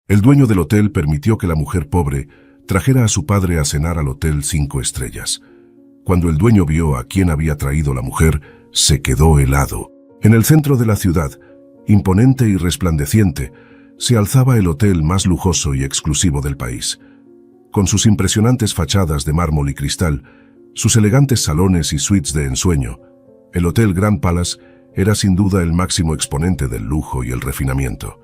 El dueño del hotel permitió que la mujer pobre trajera a su padre a cenar al hotel 5 estrellas. Cuando el dueño vio a quién había traído la mujer, se quedó helado. En el centro de la ciudad, imponente y resplandeciente, se alzaba el hotel más lujoso y exclusivo del país. Con sus impresionantes fachadas de mármol y cristal, sus elegantes salones y suites de ensueño, el Hotel Grand Palace era sin duda el máximo exponente del lujo y el refinamiento.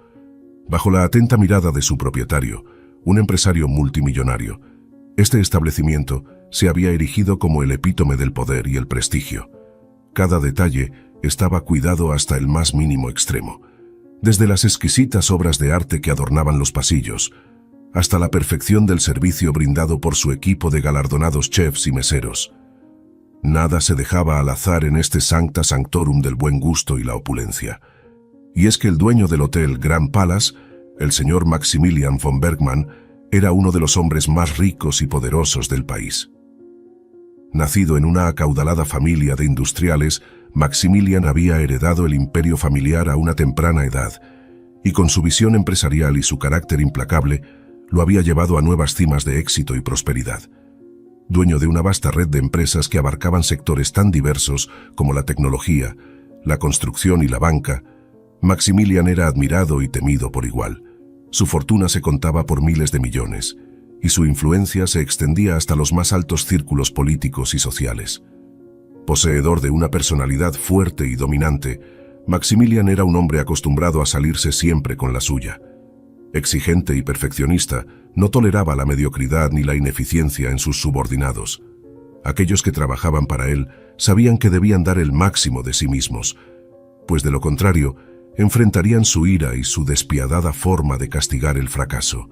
Bajo la atenta mirada de su propietario, un empresario multimillonario, este establecimiento se había erigido como el epítome del poder y el prestigio. Cada detalle estaba cuidado hasta el más mínimo extremo, desde las exquisitas obras de arte que adornaban los pasillos, hasta la perfección del servicio brindado por su equipo de galardonados chefs y meseros. Nada se dejaba al azar en este sancta sanctorum del buen gusto y la opulencia. Y es que el dueño del Hotel Grand Palace, el señor Maximilian von Bergmann, era uno de los hombres más ricos y poderosos del país. Nacido en una acaudalada familia de industriales, Maximilian había heredado el imperio familiar a una temprana edad, y con su visión empresarial y su carácter implacable, lo había llevado a nuevas cimas de éxito y prosperidad. Dueño de una vasta red de empresas que abarcaban sectores tan diversos como la tecnología, la construcción y la banca, Maximilian era admirado y temido por igual. Su fortuna se contaba por miles de millones, y su influencia se extendía hasta los más altos círculos políticos y sociales. Poseedor de una personalidad fuerte y dominante, Maximilian era un hombre acostumbrado a salirse siempre con la suya. Exigente y perfeccionista, no toleraba la mediocridad ni la ineficiencia en sus subordinados. Aquellos que trabajaban para él sabían que debían dar el máximo de sí mismos, pues de lo contrario, enfrentarían su ira y su despiadada forma de castigar el fracaso.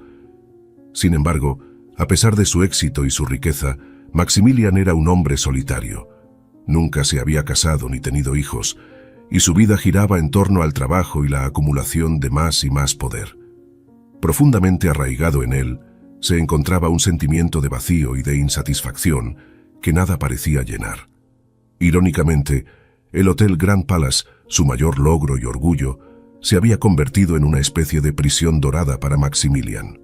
Sin embargo, a pesar de su éxito y su riqueza, Maximilian era un hombre solitario. Nunca se había casado ni tenido hijos, y su vida giraba en torno al trabajo y la acumulación de más y más poder. Profundamente arraigado en él, se encontraba un sentimiento de vacío y de insatisfacción que nada parecía llenar. Irónicamente, el Hotel Grand Palace, su mayor logro y orgullo, se había convertido en una especie de prisión dorada para Maximilian.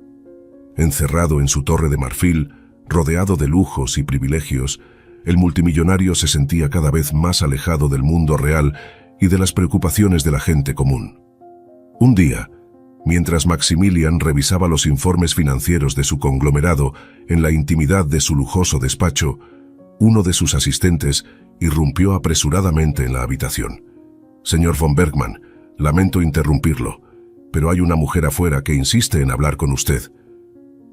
Encerrado en su torre de marfil, rodeado de lujos y privilegios, el multimillonario se sentía cada vez más alejado del mundo real y de las preocupaciones de la gente común. Un día, mientras Maximilian revisaba los informes financieros de su conglomerado en la intimidad de su lujoso despacho, uno de sus asistentes irrumpió apresuradamente en la habitación. «Señor von Bergmann, lamento interrumpirlo, pero hay una mujer afuera que insiste en hablar con usted.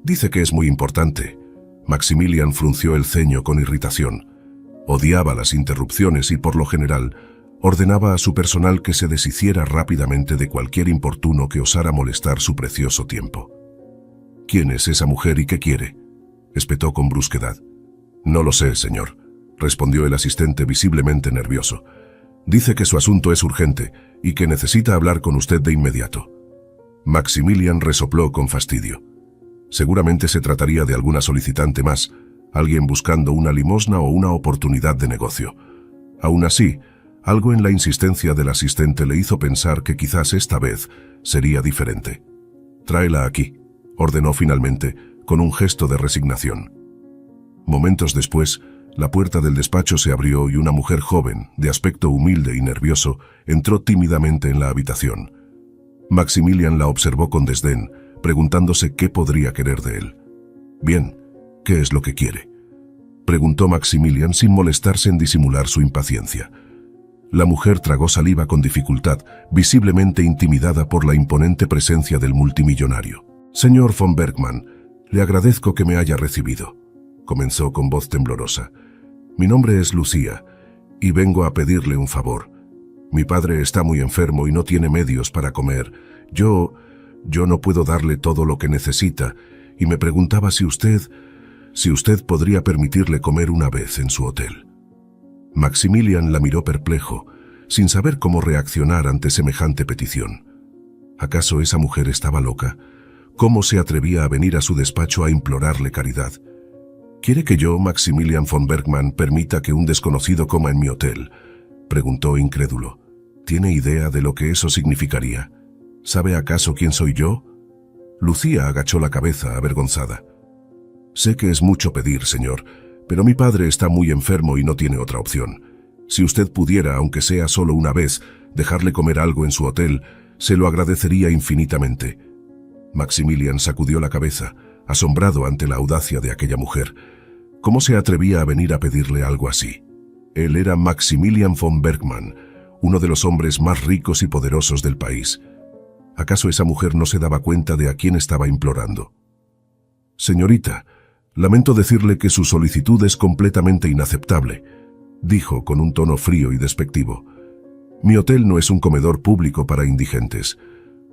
Dice que es muy importante». Maximilian frunció el ceño con irritación. Odiaba las interrupciones y, por lo general, ordenaba a su personal que se deshiciera rápidamente de cualquier importuno que osara molestar su precioso tiempo. «¿Quién es esa mujer y qué quiere?», espetó con brusquedad. «No lo sé, señor», respondió el asistente visiblemente nervioso. «Dice que su asunto es urgente y que necesita hablar con usted de inmediato». Maximilian resopló con fastidio. Seguramente se trataría de alguna solicitante más, alguien buscando una limosna o una oportunidad de negocio. Aún así, algo en la insistencia del asistente le hizo pensar que quizás esta vez sería diferente. «Tráela aquí», ordenó finalmente, con un gesto de resignación. Momentos después, la puerta del despacho se abrió y una mujer joven, de aspecto humilde y nervioso, entró tímidamente en la habitación. Maximilian la observó con desdén, preguntándose qué podría querer de él. «Bien, ¿qué es lo que quiere?», preguntó Maximilian sin molestarse en disimular su impaciencia. La mujer tragó saliva con dificultad, visiblemente intimidada por la imponente presencia del multimillonario. «Señor von Bergmann, le agradezco que me haya recibido», comenzó con voz temblorosa. «Mi nombre es Lucía, y vengo a pedirle un favor. Mi padre está muy enfermo y no tiene medios para comer. Yo no puedo darle todo lo que necesita, y me preguntaba si usted podría permitirle comer una vez en su hotel». Maximilian la miró perplejo, sin saber cómo reaccionar ante semejante petición. ¿Acaso esa mujer estaba loca? ¿Cómo se atrevía a venir a su despacho a implorarle caridad? «¿Quiere que yo, Maximilian von Bergmann, permita que un desconocido coma en mi hotel?», preguntó incrédulo. «¿Tiene idea de lo que eso significaría? ¿Sabe acaso quién soy yo?». Lucía agachó la cabeza, avergonzada. Sé que es mucho pedir, señor, pero mi padre está muy enfermo y no tiene otra opción. Si usted pudiera, aunque sea solo una vez, dejarle comer algo en su hotel, se lo agradecería infinitamente. Maximilian sacudió la cabeza, asombrado ante la audacia de aquella mujer. ¿Cómo se atrevía a venir a pedirle algo así? Él era Maximilian von Bergmann, uno de los hombres más ricos y poderosos del país. ¿Acaso esa mujer no se daba cuenta de a quién estaba implorando? Señorita, lamento decirle que su solicitud es completamente inaceptable, dijo con un tono frío y despectivo. Mi hotel no es un comedor público para indigentes.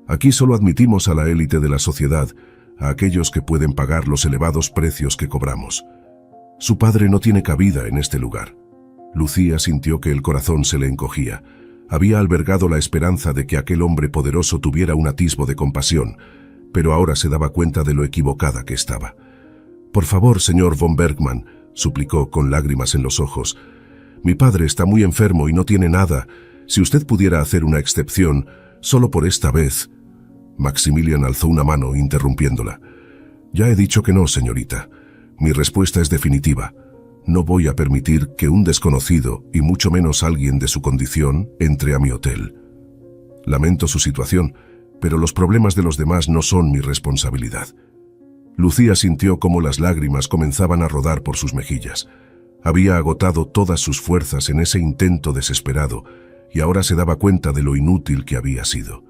Aquí solo admitimos a la élite de la sociedad, a aquellos que pueden pagar los elevados precios que cobramos. Su padre no tiene cabida en este lugar. Lucía sintió que el corazón se le encogía. Había albergado la esperanza de que aquel hombre poderoso tuviera un atisbo de compasión, pero ahora se daba cuenta de lo equivocada que estaba. Por favor, señor von Bergmann, suplicó con lágrimas en los ojos. Mi padre está muy enfermo y no tiene nada. Si usted pudiera hacer una excepción, solo por esta vez. Maximilian alzó una mano, interrumpiéndola. Ya he dicho que no, señorita. Mi respuesta es definitiva. No voy a permitir que un desconocido, y mucho menos alguien de su condición, entre a mi hotel. Lamento su situación, pero los problemas de los demás no son mi responsabilidad. Lucía sintió cómo las lágrimas comenzaban a rodar por sus mejillas. Había agotado todas sus fuerzas en ese intento desesperado, y ahora se daba cuenta de lo inútil que había sido.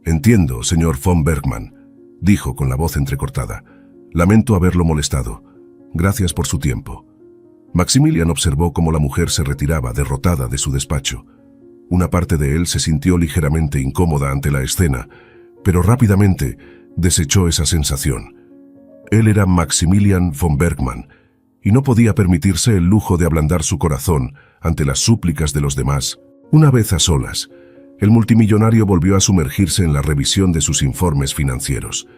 Entiendo, señor von Bergmann, dijo con la voz entrecortada. Lamento haberlo molestado. Gracias por su tiempo. Maximilian observó cómo la mujer se retiraba derrotada de su despacho. Una parte de él se sintió ligeramente incómoda ante la escena, pero rápidamente desechó esa sensación. Él era Maximilian von Bergmann, y no podía permitirse el lujo de ablandar su corazón ante las súplicas de los demás. Una vez a solas, el multimillonario volvió a sumergirse en la revisión de sus informes financieros.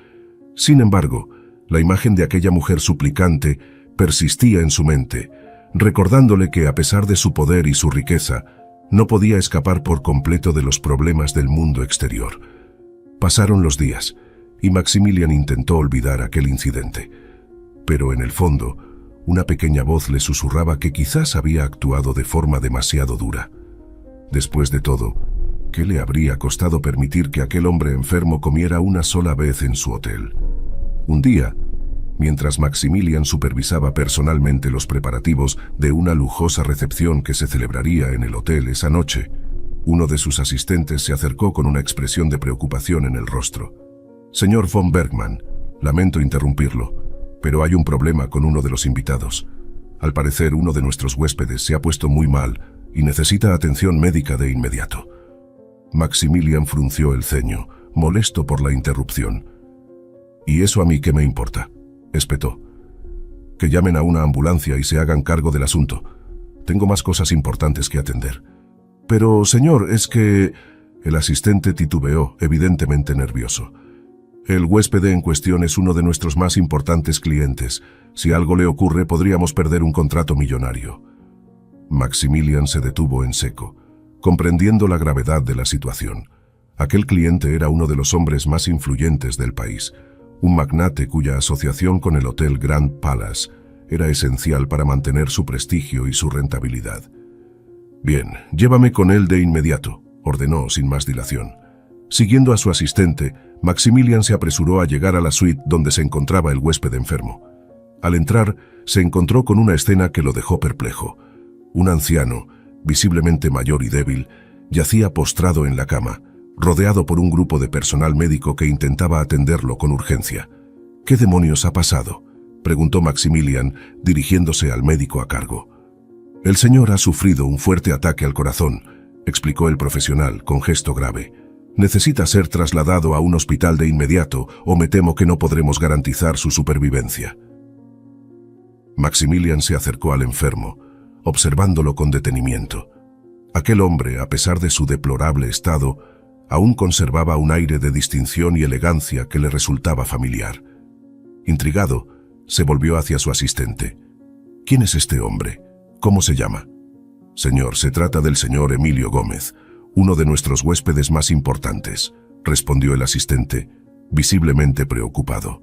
Sin embargo, la imagen de aquella mujer suplicante persistía en su mente, recordándole que a pesar de su poder y su riqueza, no podía escapar por completo de los problemas del mundo exterior. Pasaron los días, y Maximilian intentó olvidar aquel incidente. Pero en el fondo, una pequeña voz le susurraba que quizás había actuado de forma demasiado dura. Después de todo, ¿qué le habría costado permitir que aquel hombre enfermo comiera una sola vez en su hotel? Un día, mientras Maximilian supervisaba personalmente los preparativos de una lujosa recepción que se celebraría en el hotel esa noche, uno de sus asistentes se acercó con una expresión de preocupación en el rostro. Señor von Bergmann, lamento interrumpirlo, pero hay un problema con uno de los invitados. Al parecer, uno de nuestros huéspedes se ha puesto muy mal y necesita atención médica de inmediato. Maximilian frunció el ceño, molesto por la interrupción. ¿Y eso a mí qué me importa?, espetó. Que llamen a una ambulancia y se hagan cargo del asunto. Tengo más cosas importantes que atender. Pero, señor, es que... El asistente titubeó, evidentemente nervioso. El huésped en cuestión es uno de nuestros más importantes clientes. Si algo le ocurre, podríamos perder un contrato millonario. Maximilian se detuvo en seco, comprendiendo la gravedad de la situación. Aquel cliente era uno de los hombres más influyentes del país, un magnate cuya asociación con el Hotel Grand Palace era esencial para mantener su prestigio y su rentabilidad. Bien, llévame con él de inmediato, ordenó sin más dilación. Siguiendo a su asistente, Maximilian se apresuró a llegar a la suite donde se encontraba el huésped enfermo. Al entrar, se encontró con una escena que lo dejó perplejo. Un anciano, visiblemente mayor y débil, yacía postrado en la cama, rodeado por un grupo de personal médico que intentaba atenderlo con urgencia. ¿Qué demonios ha pasado?, preguntó Maximilian, dirigiéndose al médico a cargo. El señor ha sufrido un fuerte ataque al corazón, explicó el profesional con gesto grave. Necesita ser trasladado a un hospital de inmediato o me temo que no podremos garantizar su supervivencia. Maximilian se acercó al enfermo, observándolo con detenimiento. Aquel hombre, a pesar de su deplorable estado, aún conservaba un aire de distinción y elegancia que le resultaba familiar. Intrigado, se volvió hacia su asistente. ¿Quién es este hombre? ¿Cómo se llama? Señor, se trata del señor Emilio Gómez, uno de nuestros huéspedes más importantes, respondió el asistente. visiblemente preocupado.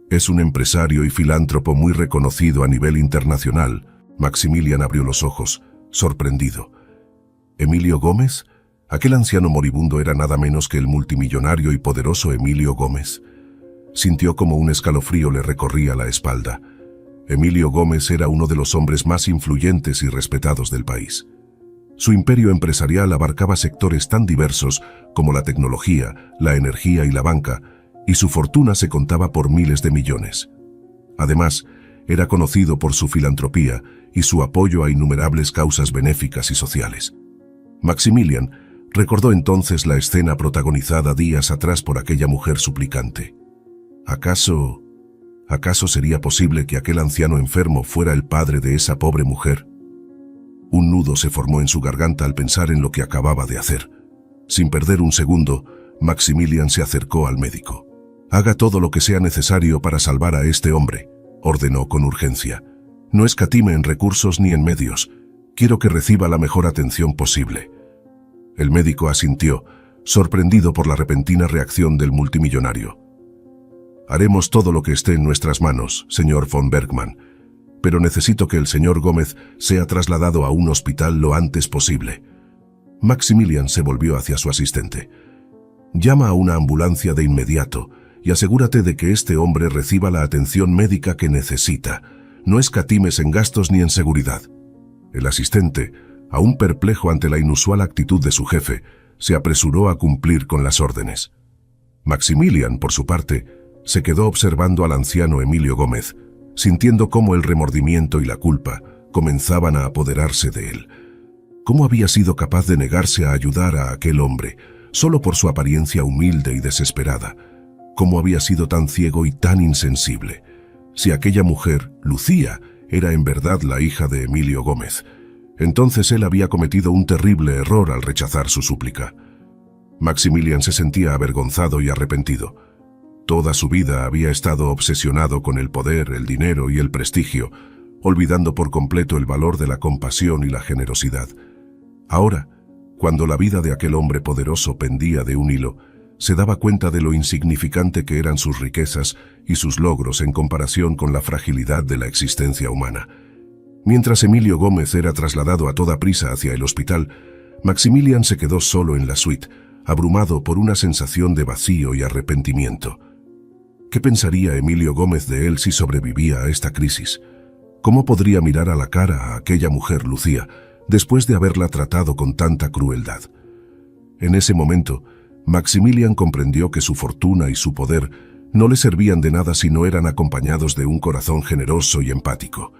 Es un empresario y filántropo muy reconocido a nivel internacional. Maximilian abrió los ojos, sorprendido. ¿Emilio Gómez? Aquel anciano moribundo era nada menos que el multimillonario y poderoso Emilio Gómez. Sintió como un escalofrío le recorría la espalda. Emilio Gómez era uno de los hombres más influyentes y respetados del país. Su imperio empresarial abarcaba sectores tan diversos como la tecnología, la energía y la banca, y su fortuna se contaba por miles de millones. Además, era conocido por su filantropía y su apoyo a innumerables causas benéficas y sociales. Maximilian recordó entonces la escena protagonizada días atrás por aquella mujer suplicante. ¿Acaso sería posible que aquel anciano enfermo fuera el padre de esa pobre mujer? Un nudo se formó en su garganta al pensar en lo que acababa de hacer. Sin perder un segundo, Maximilian se acercó al médico. «Haga todo lo que sea necesario para salvar a este hombre», ordenó con urgencia. «No escatime en recursos ni en medios. Quiero que reciba la mejor atención posible». El médico asintió, sorprendido por la repentina reacción del multimillonario. «Haremos todo lo que esté en nuestras manos, señor von Bergmann, pero necesito que el señor Gómez sea trasladado a un hospital lo antes posible». Maximilian se volvió hacia su asistente. «Llama a una ambulancia de inmediato y asegúrate de que este hombre reciba la atención médica que necesita. No escatimes en gastos ni en seguridad». El asistente, aún perplejo ante la inusual actitud de su jefe, se apresuró a cumplir con las órdenes. Maximilian, por su parte, se quedó observando al anciano Emilio Gómez, sintiendo cómo el remordimiento y la culpa comenzaban a apoderarse de él. ¿Cómo había sido capaz de negarse a ayudar a aquel hombre, solo por su apariencia humilde y desesperada? ¿Cómo había sido tan ciego y tan insensible? Si aquella mujer, Lucía, era en verdad la hija de Emilio Gómez, entonces él había cometido un terrible error al rechazar su súplica. Maximilian se sentía avergonzado y arrepentido. Toda su vida había estado obsesionado con el poder, el dinero y el prestigio, olvidando por completo el valor de la compasión y la generosidad. Ahora, cuando la vida de aquel hombre poderoso pendía de un hilo, se daba cuenta de lo insignificante que eran sus riquezas y sus logros en comparación con la fragilidad de la existencia humana. Mientras Emilio Gómez era trasladado a toda prisa hacia el hospital, Maximilian se quedó solo en la suite, abrumado por una sensación de vacío y arrepentimiento. ¿Qué pensaría Emilio Gómez de él si sobrevivía a esta crisis? ¿Cómo podría mirar a la cara a aquella mujer, Lucía, después de haberla tratado con tanta crueldad? En ese momento, Maximilian comprendió que su fortuna y su poder no le servían de nada si no eran acompañados de un corazón generoso y empático.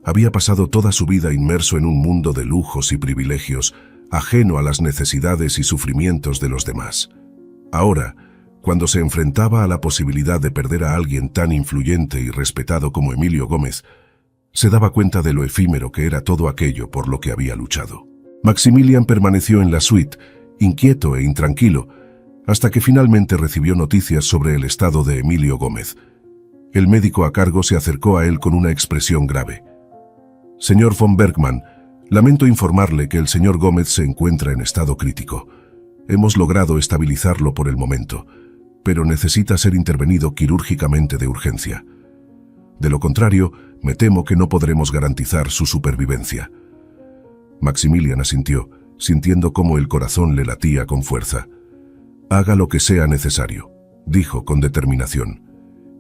Había pasado toda su vida inmerso en un mundo de lujos y privilegios, ajeno a las necesidades y sufrimientos de los demás. Ahora, cuando se enfrentaba a la posibilidad de perder a alguien tan influyente y respetado como Emilio Gómez, se daba cuenta de lo efímero que era todo aquello por lo que había luchado. Maximilian permaneció en la suite, inquieto e intranquilo, hasta que finalmente recibió noticias sobre el estado de Emilio Gómez. El médico a cargo se acercó a él con una expresión grave. «Señor von Bergmann, lamento informarle que el señor Gómez se encuentra en estado crítico. Hemos logrado estabilizarlo por el momento, pero necesita ser intervenido quirúrgicamente de urgencia. De lo contrario, me temo que no podremos garantizar su supervivencia». Maximilian asintió, sintiendo cómo el corazón le latía con fuerza. «Haga lo que sea necesario», dijo con determinación.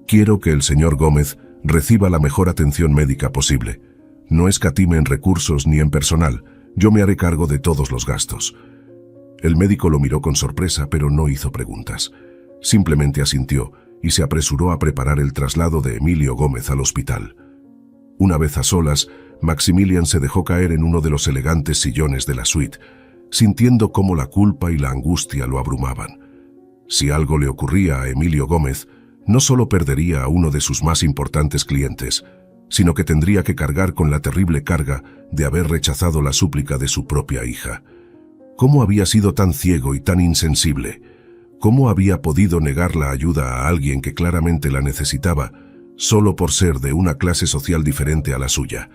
«Quiero que el señor Gómez reciba la mejor atención médica posible. No escatime en recursos ni en personal. Yo me haré cargo de todos los gastos». El médico lo miró con sorpresa, pero no hizo preguntas. Simplemente asintió y se apresuró a preparar el traslado de Emilio Gómez al hospital. Una vez a solas, Maximilian se dejó caer en uno de los elegantes sillones de la suite, sintiendo cómo la culpa y la angustia lo abrumaban. Si algo le ocurría a Emilio Gómez, no solo perdería a uno de sus más importantes clientes, sino que tendría que cargar con la terrible carga de haber rechazado la súplica de su propia hija. ¿Cómo había sido tan ciego y tan insensible? ¿Cómo había podido negar la ayuda a alguien que claramente la necesitaba, solo por ser de una clase social diferente a la suya?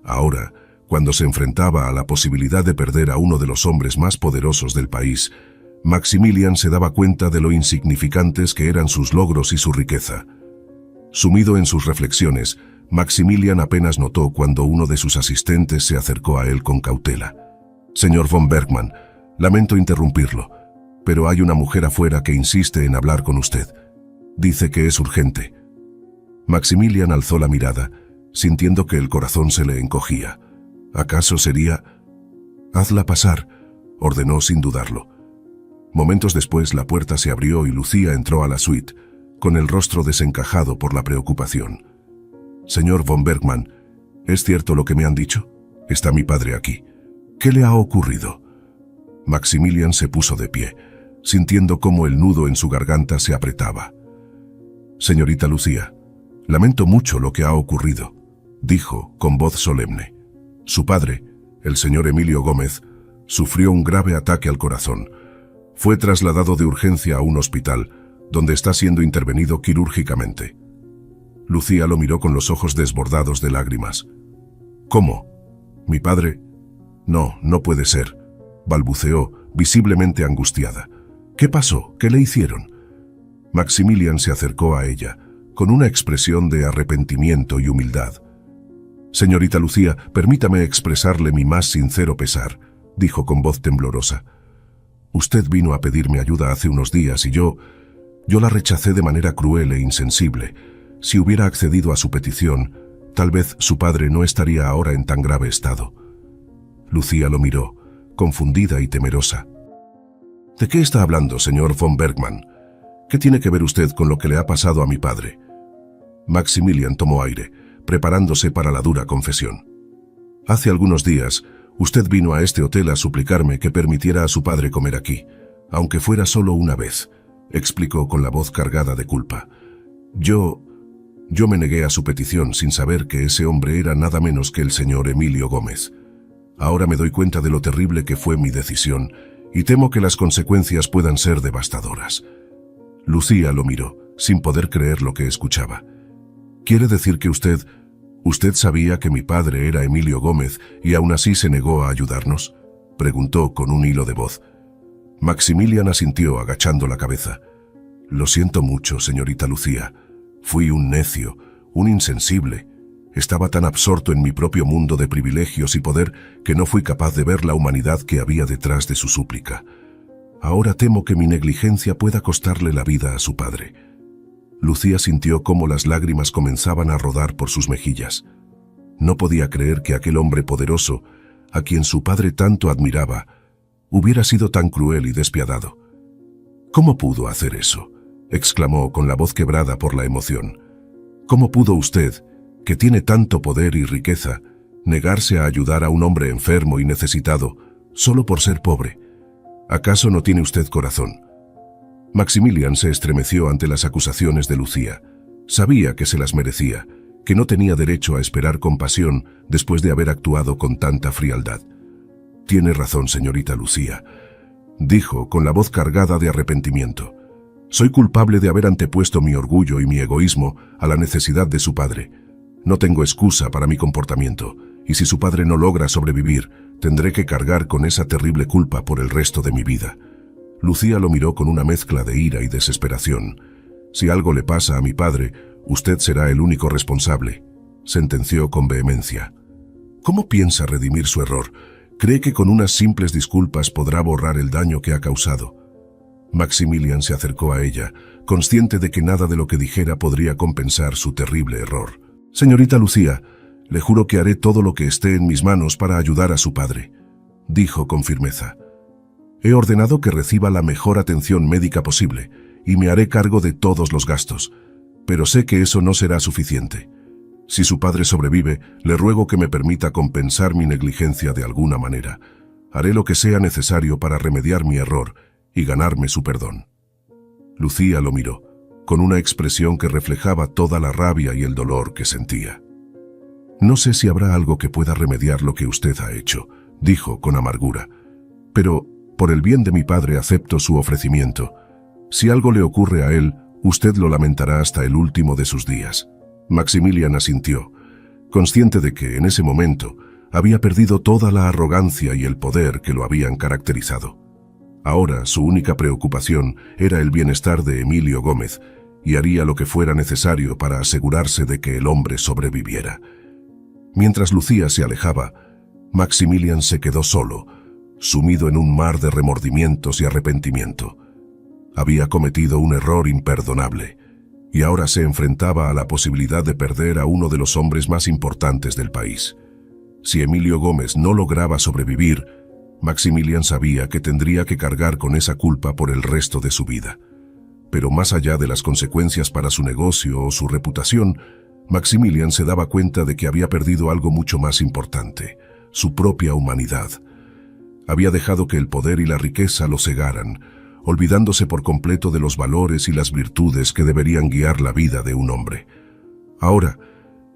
Ahora, cuando se enfrentaba a la posibilidad de perder a uno de los hombres más poderosos del país, Maximilian se daba cuenta de lo insignificantes que eran sus logros y su riqueza. Sumido en sus reflexiones, Maximilian apenas notó cuando uno de sus asistentes se acercó a él con cautela. «Señor von Bergmann, lamento interrumpirlo, pero hay una mujer afuera que insiste en hablar con usted. Dice que es urgente». Maximilian alzó la mirada, sintiendo que el corazón se le encogía. ¿Acaso sería? «Hazla pasar», ordenó sin dudarlo. Momentos después la puerta se abrió y Lucía entró a la suite, con el rostro desencajado por la preocupación. «Señor von Bergmann, ¿es cierto lo que me han dicho? Está mi padre aquí. ¿Qué le ha ocurrido?» Maximilian se puso de pie, sintiendo cómo el nudo en su garganta se apretaba. «Señorita Lucía, lamento mucho lo que ha ocurrido», dijo con voz solemne. «Su padre, el señor Emilio Gómez, sufrió un grave ataque al corazón. Fue trasladado de urgencia a un hospital, donde está siendo intervenido quirúrgicamente». Lucía lo miró con los ojos desbordados de lágrimas. «¿Cómo? ¿Mi padre?» «No, no puede ser», balbuceó, visiblemente angustiada. «¿Qué pasó? ¿Qué le hicieron?» Maximilian se acercó a ella, con una expresión de arrepentimiento y humildad. «Señorita Lucía, permítame expresarle mi más sincero pesar», dijo con voz temblorosa. «Usted vino a pedirme ayuda hace unos días y yo la rechacé de manera cruel e insensible. Si hubiera accedido a su petición, tal vez su padre no estaría ahora en tan grave estado». Lucía lo miró, confundida y temerosa. «¿De qué está hablando, señor von Bergmann? ¿Qué tiene que ver usted con lo que le ha pasado a mi padre?» Maximilian tomó aire, preparándose para la dura confesión. «Hace algunos días, usted vino a este hotel a suplicarme que permitiera a su padre comer aquí, aunque fuera solo una vez», explicó con la voz cargada de culpa. Yo me negué a su petición sin saber que ese hombre era nada menos que el señor Emilio Gómez. Ahora me doy cuenta de lo terrible que fue mi decisión y temo que las consecuencias puedan ser devastadoras». Lucía lo miró, sin poder creer lo que escuchaba. «¿Quiere decir que usted sabía que mi padre era Emilio Gómez y aún así se negó a ayudarnos?», preguntó con un hilo de voz. Maximilian asintió agachando la cabeza. «Lo siento mucho, señorita Lucía. Fui un necio, un insensible. Estaba tan absorto en mi propio mundo de privilegios y poder que no fui capaz de ver la humanidad que había detrás de su súplica. Ahora temo que mi negligencia pueda costarle la vida a su padre». Lucía sintió cómo las lágrimas comenzaban a rodar por sus mejillas. No podía creer que aquel hombre poderoso, a quien su padre tanto admiraba, hubiera sido tan cruel y despiadado. «¿Cómo pudo hacer eso?», exclamó con la voz quebrada por la emoción. «¿Cómo pudo usted, que tiene tanto poder y riqueza, negarse a ayudar a un hombre enfermo y necesitado solo por ser pobre? ¿Acaso no tiene usted corazón?». Maximilian se estremeció ante las acusaciones de Lucía. Sabía que se las merecía, que no tenía derecho a esperar compasión después de haber actuado con tanta frialdad. «Tiene razón, señorita Lucía», dijo con la voz cargada de arrepentimiento. «Soy culpable de haber antepuesto mi orgullo y mi egoísmo a la necesidad de su padre. No tengo excusa para mi comportamiento, y si su padre no logra sobrevivir, tendré que cargar con esa terrible culpa por el resto de mi vida». Lucía lo miró con una mezcla de ira y desesperación. «Si algo le pasa a mi padre, usted será el único responsable», sentenció con vehemencia. «¿Cómo piensa redimir su error? ¿Cree que con unas simples disculpas podrá borrar el daño que ha causado?». Maximilian se acercó a ella, consciente de que nada de lo que dijera podría compensar su terrible error. «Señorita Lucía, le juro que haré todo lo que esté en mis manos para ayudar a su padre», dijo con firmeza. «He ordenado que reciba la mejor atención médica posible y me haré cargo de todos los gastos, pero sé que eso no será suficiente. Si su padre sobrevive, le ruego que me permita compensar mi negligencia de alguna manera. Haré lo que sea necesario para remediar mi error y ganarme su perdón». Lucía lo miró, con una expresión que reflejaba toda la rabia y el dolor que sentía. «No sé si habrá algo que pueda remediar lo que usted ha hecho», dijo con amargura, «pero por el bien de mi padre acepto su ofrecimiento. Si algo le ocurre a él, usted lo lamentará hasta el último de sus días». Maximilian asintió, consciente de que en ese momento había perdido toda la arrogancia y el poder que lo habían caracterizado. Ahora su única preocupación era el bienestar de Emilio Gómez y haría lo que fuera necesario para asegurarse de que el hombre sobreviviera. Mientras Lucía se alejaba, Maximilian se quedó solo, sumido en un mar de remordimientos y arrepentimiento. Había cometido un error imperdonable y ahora se enfrentaba a la posibilidad de perder a uno de los hombres más importantes del país. Si Emilio Gómez no lograba sobrevivir, Maximilian sabía que tendría que cargar con esa culpa por el resto de su vida. Pero más allá de las consecuencias para su negocio o su reputación, Maximilian se daba cuenta de que había perdido algo mucho más importante: su propia humanidad. Había dejado que el poder y la riqueza lo cegaran, olvidándose por completo de los valores y las virtudes que deberían guiar la vida de un hombre. Ahora,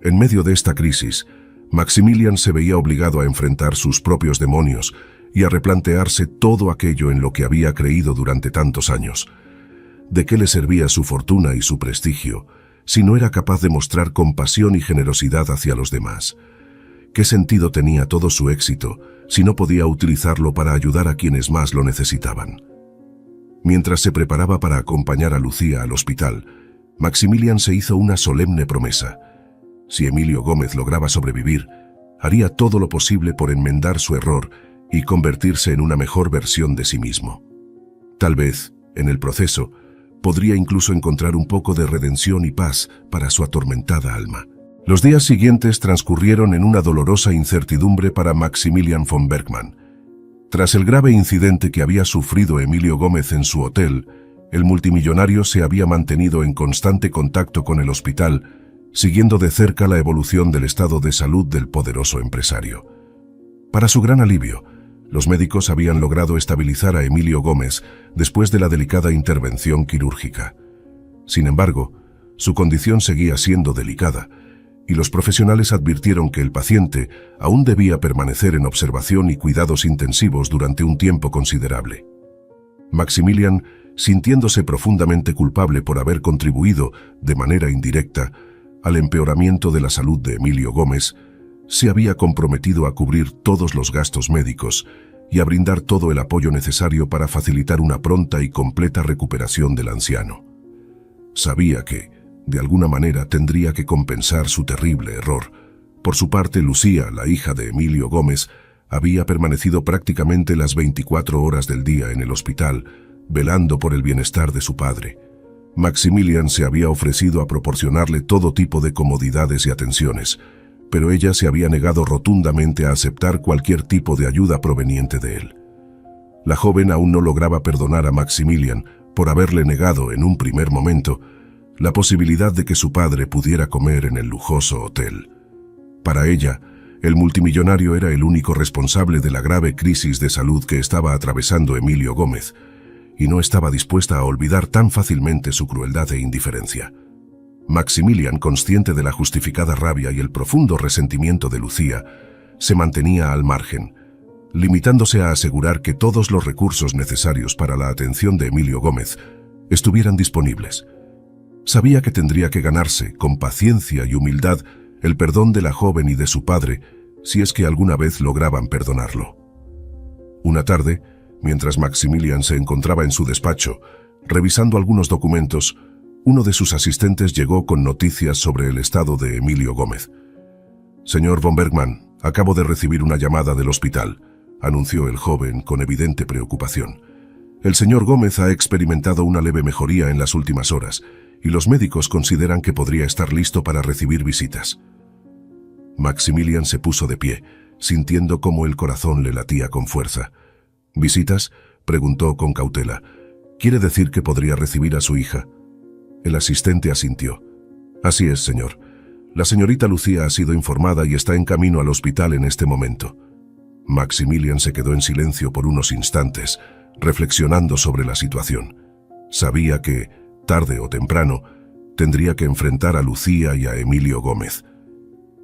en medio de esta crisis, Maximilian se veía obligado a enfrentar sus propios demonios y a replantearse todo aquello en lo que había creído durante tantos años. ¿De qué le servía su fortuna y su prestigio si no era capaz de mostrar compasión y generosidad hacia los demás? ¿Qué sentido tenía todo su éxito si no podía utilizarlo para ayudar a quienes más lo necesitaban? Mientras se preparaba para acompañar a Lucía al hospital, Maximilian se hizo una solemne promesa. Si Emilio Gómez lograba sobrevivir, haría todo lo posible por enmendar su error y convertirse en una mejor versión de sí mismo. Tal vez, en el proceso, podría incluso encontrar un poco de redención y paz para su atormentada alma. Los días siguientes transcurrieron en una dolorosa incertidumbre para Maximilian von Bergmann. Tras el grave incidente que había sufrido Emilio Gómez en su hotel, el multimillonario se había mantenido en constante contacto con el hospital, siguiendo de cerca la evolución del estado de salud del poderoso empresario. Para su gran alivio, los médicos habían logrado estabilizar a Emilio Gómez después de la delicada intervención quirúrgica. Sin embargo, su condición seguía siendo delicada, y los profesionales advirtieron que el paciente aún debía permanecer en observación y cuidados intensivos durante un tiempo considerable. Maximilian, sintiéndose profundamente culpable por haber contribuido, de manera indirecta, al empeoramiento de la salud de Emilio Gómez, se había comprometido a cubrir todos los gastos médicos y a brindar todo el apoyo necesario para facilitar una pronta y completa recuperación del anciano. Sabía que, de alguna manera, tendría que compensar su terrible error. Por su parte, Lucía, la hija de Emilio Gómez, había permanecido prácticamente las 24 horas del día en el hospital, velando por el bienestar de su padre. Maximilian se había ofrecido a proporcionarle todo tipo de comodidades y atenciones, pero ella se había negado rotundamente a aceptar cualquier tipo de ayuda proveniente de él. La joven aún no lograba perdonar a Maximilian por haberle negado, en un primer momento, la posibilidad de que su padre pudiera comer en el lujoso hotel. Para ella, el multimillonario era el único responsable de la grave crisis de salud que estaba atravesando Emilio Gómez, y no estaba dispuesta a olvidar tan fácilmente su crueldad e indiferencia. Maximilian, consciente de la justificada rabia y el profundo resentimiento de Lucía, se mantenía al margen, limitándose a asegurar que todos los recursos necesarios para la atención de Emilio Gómez estuvieran disponibles. Sabía que tendría que ganarse, con paciencia y humildad, el perdón de la joven y de su padre, si es que alguna vez lograban perdonarlo. Una tarde, mientras Maximilian se encontraba en su despacho, revisando algunos documentos, uno de sus asistentes llegó con noticias sobre el estado de Emilio Gómez. «Señor von Bergmann, acabo de recibir una llamada del hospital», anunció el joven con evidente preocupación. «El señor Gómez ha experimentado una leve mejoría en las últimas horas, y los médicos consideran que podría estar listo para recibir visitas». Maximilian se puso de pie, sintiendo cómo el corazón le latía con fuerza. «¿Visitas?», preguntó con cautela. «¿Quiere decir que podría recibir a su hija?». El asistente asintió. «Así es, señor. La señorita Lucía ha sido informada y está en camino al hospital en este momento». Maximilian se quedó en silencio por unos instantes, reflexionando sobre la situación. Sabía que, tarde o temprano, tendría que enfrentar a Lucía y a Emilio Gómez.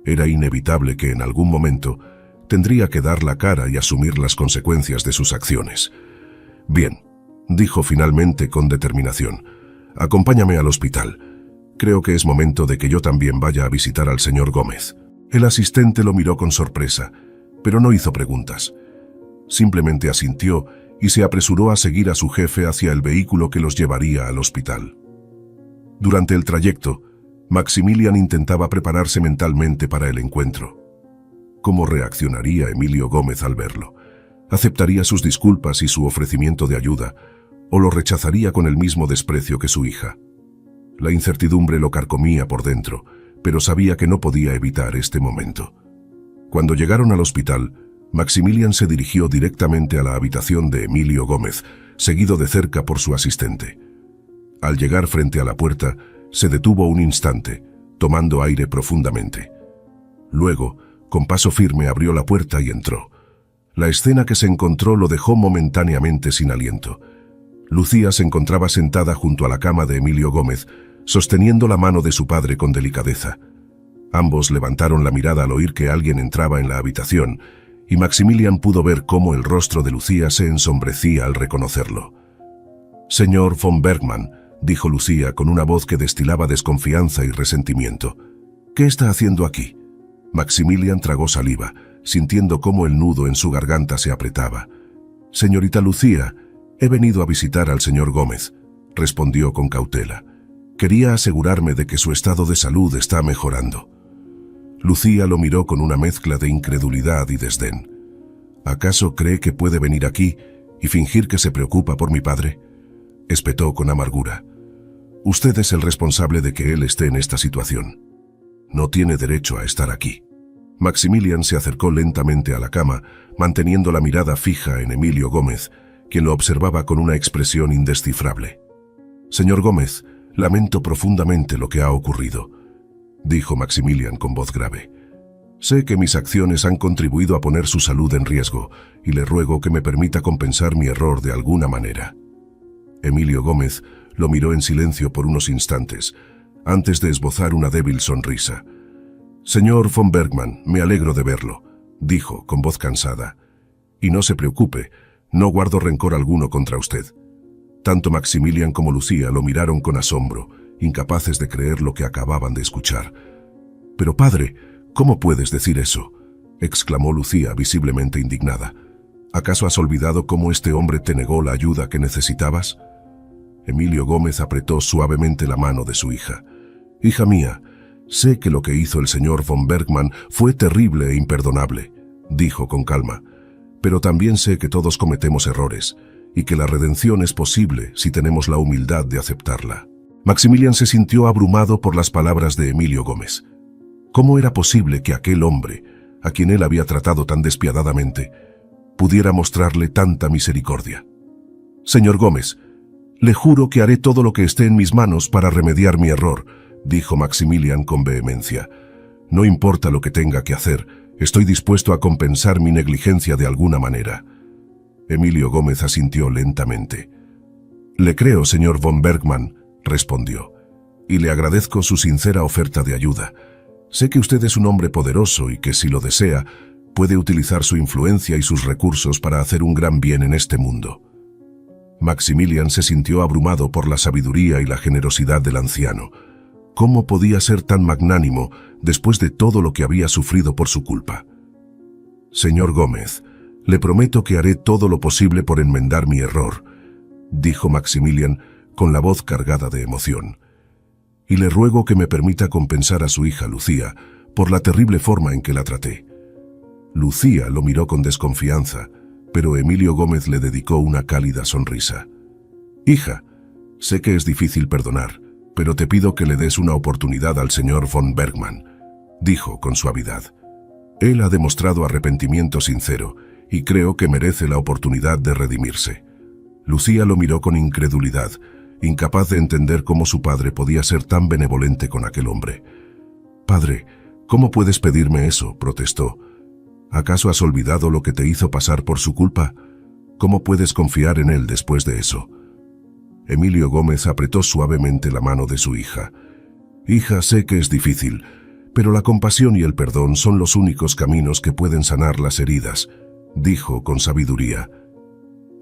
Era inevitable que en algún momento tendría que dar la cara y asumir las consecuencias de sus acciones. «Bien», dijo finalmente con determinación. «Acompáñame al hospital. Creo que es momento de que yo también vaya a visitar al señor Gómez». El asistente lo miró con sorpresa, pero no hizo preguntas. Simplemente asintió y se apresuró a seguir a su jefe hacia el vehículo que los llevaría al hospital. Durante el trayecto, Maximilian intentaba prepararse mentalmente para el encuentro. ¿Cómo reaccionaría Emilio Gómez al verlo? ¿Aceptaría sus disculpas y su ofrecimiento de ayuda, o lo rechazaría con el mismo desprecio que su hija? La incertidumbre lo carcomía por dentro, pero sabía que no podía evitar este momento. Cuando llegaron al hospital, Maximilian se dirigió directamente a la habitación de Emilio Gómez, seguido de cerca por su asistente. Al llegar frente a la puerta, se detuvo un instante, tomando aire profundamente. Luego, con paso firme abrió la puerta y entró. La escena que se encontró lo dejó momentáneamente sin aliento. Lucía se encontraba sentada junto a la cama de Emilio Gómez, sosteniendo la mano de su padre con delicadeza. Ambos levantaron la mirada al oír que alguien entraba en la habitación, y Maximilian pudo ver cómo el rostro de Lucía se ensombrecía al reconocerlo. «Señor von Bergmann», dijo Lucía con una voz que destilaba desconfianza y resentimiento. «¿Qué está haciendo aquí?» Maximilian tragó saliva, sintiendo cómo el nudo en su garganta se apretaba. «Señorita Lucía, he venido a visitar al señor Gómez», respondió con cautela. «Quería asegurarme de que su estado de salud está mejorando». Lucía lo miró con una mezcla de incredulidad y desdén. «¿Acaso cree que puede venir aquí y fingir que se preocupa por mi padre?», espetó con amargura. «Usted es el responsable de que él esté en esta situación. No tiene derecho a estar aquí». Maximilian se acercó lentamente a la cama, manteniendo la mirada fija en Emilio Gómez, quien lo observaba con una expresión indescifrable. «Señor Gómez, lamento profundamente lo que ha ocurrido», dijo Maximilian con voz grave. «Sé que mis acciones han contribuido a poner su salud en riesgo, y le ruego que me permita compensar mi error de alguna manera». Emilio Gómez lo miró en silencio por unos instantes, antes de esbozar una débil sonrisa. «Señor von Bergmann, me alegro de verlo», dijo con voz cansada. «Y no se preocupe, no guardo rencor alguno contra usted». Tanto Maximilian como Lucía lo miraron con asombro, incapaces de creer lo que acababan de escuchar. «Pero padre, ¿cómo puedes decir eso?», exclamó Lucía visiblemente indignada. «¿Acaso has olvidado cómo este hombre te negó la ayuda que necesitabas?». Emilio Gómez apretó suavemente la mano de su hija. «Hija mía, sé que lo que hizo el señor von Bergmann fue terrible e imperdonable», dijo con calma, «pero también sé que todos cometemos errores, y que la redención es posible si tenemos la humildad de aceptarla». Maximilian se sintió abrumado por las palabras de Emilio Gómez. ¿Cómo era posible que aquel hombre, a quien él había tratado tan despiadadamente, pudiera mostrarle tanta misericordia? «Señor Gómez, le juro que haré todo lo que esté en mis manos para remediar mi error», dijo Maximilian con vehemencia. «No importa lo que tenga que hacer, estoy dispuesto a compensar mi negligencia de alguna manera». Emilio Gómez asintió lentamente. «Le creo, señor von Bergmann», respondió, «y le agradezco su sincera oferta de ayuda. Sé que usted es un hombre poderoso y que, si lo desea, puede utilizar su influencia y sus recursos para hacer un gran bien en este mundo». Maximilian se sintió abrumado por la sabiduría y la generosidad del anciano. ¿Cómo podía ser tan magnánimo después de todo lo que había sufrido por su culpa? «Señor Gómez, le prometo que haré todo lo posible por enmendar mi error», dijo Maximilian con la voz cargada de emoción. «Y le ruego que me permita compensar a su hija Lucía por la terrible forma en que la traté». Lucía lo miró con desconfianza, pero Emilio Gómez le dedicó una cálida sonrisa. «Hija, sé que es difícil perdonar, pero te pido que le des una oportunidad al señor von Bergmann», dijo con suavidad. «Él ha demostrado arrepentimiento sincero y creo que merece la oportunidad de redimirse». Lucía lo miró con incredulidad, incapaz de entender cómo su padre podía ser tan benevolente con aquel hombre. «Padre, ¿cómo puedes pedirme eso?», protestó. «¿Acaso has olvidado lo que te hizo pasar por su culpa? ¿Cómo puedes confiar en él después de eso?». Emilio Gómez apretó suavemente la mano de su hija. «Hija, sé que es difícil, pero la compasión y el perdón son los únicos caminos que pueden sanar las heridas», dijo con sabiduría.